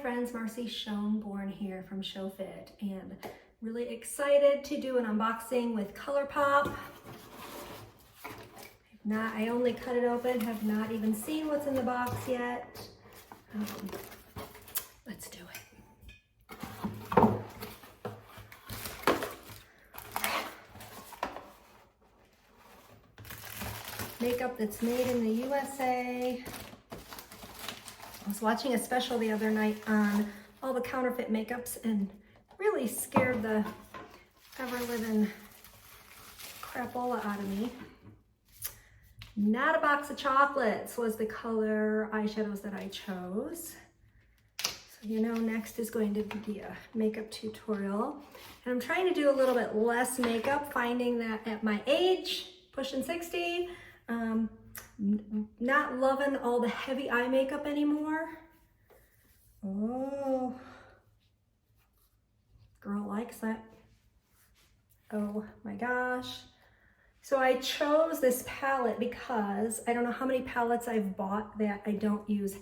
friends, MarcySchoenborn here from ShowFit, and really excited to do an unboxing with ColourPop. I only cut it open, have not even seen what's in the box yet. Let's do it. Makeup that's made in the USA. I was watching a special the other night on all the counterfeit makeups and really scared the ever-living crapola out of me. Not a box of chocolates was the color eyeshadows that I chose. So you know, next is going to be a makeup tutorial. And I'm trying to do a little bit less makeup, finding that at my age, pushing 60, not loving all the heavy eye makeup anymore. Oh, girl likes it. Oh my gosh. So I chose this palette because I don't know how many palettes I've bought that I don't use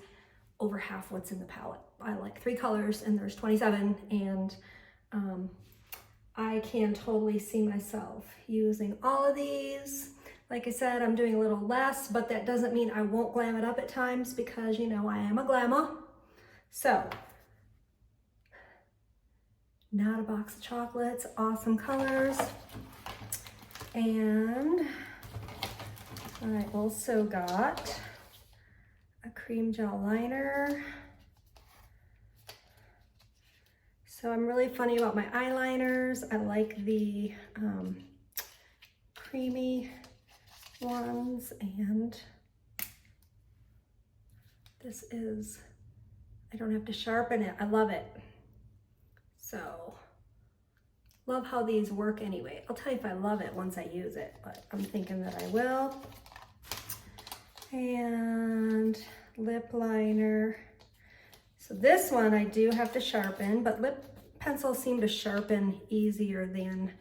over half what's in the palette. I like 3 colors and there's 27, and I can totally see myself using all of these. Like I said, I'm doing a little less, but that doesn't mean I won't glam it up at times because, you know, I am a glamour. So, not a box of chocolates, awesome colors. And I also got a cream gel liner. So I'm really funny about my eyeliners. I like the creamy ones, and this is, I don't have to sharpen it. I love it. So, love how these work anyway. I'll tell you if I love it once I use it, but I'm thinking that I will. And lip liner. So this one I do have to sharpen, but lip pencils seem to sharpen easier than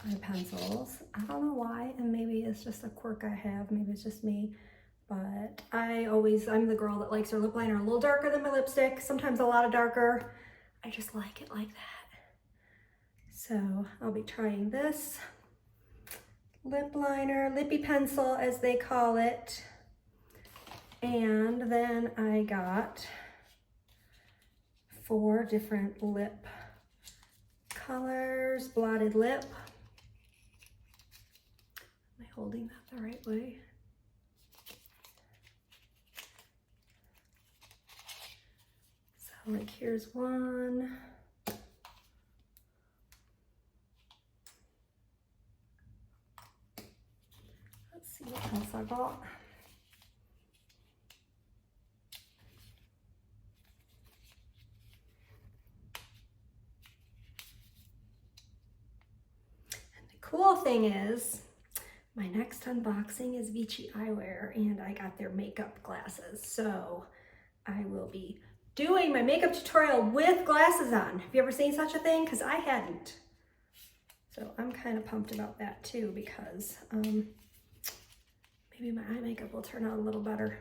my pencils. I don't know why, and maybe it's just a quirk I have, maybe it's just me, but I'm the girl that likes her lip liner a little darker than my lipstick, sometimes a lot darker. I just like it like that. So I'll be trying this lip liner, lippy pencil as they call it. And then I got 4 different lip colors, blotted lip. Am I holding that the right way? So like here's one. Let's see what else I got. Cool thing is, my next unboxing is Vichy Eyewear, and I got their makeup glasses. So I will be doing my makeup tutorial with glasses on. Have you ever seen such a thing? Because I hadn't. So I'm kind of pumped about that too, because maybe my eye makeup will turn out a little better.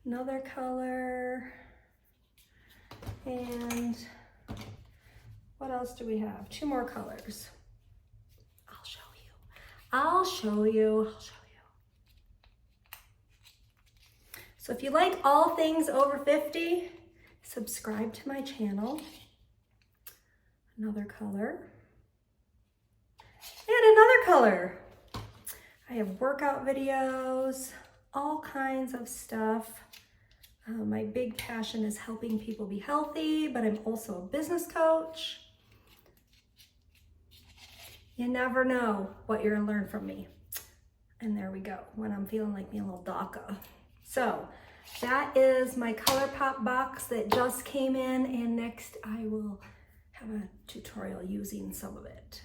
Another color. And what else do we have? 2 more colors. I'll show you. I'll show you. So if you like all things over 50, subscribe to my channel. Another color. And another color. I have workout videos, all kinds of stuff. My big passion is helping people be healthy, but I'm also a business coach. You never know what you're gonna learn from me. And there we go, when I'm feeling like being a little DACA. So that is my ColourPop box that just came in, and next I will have a tutorial using some of it.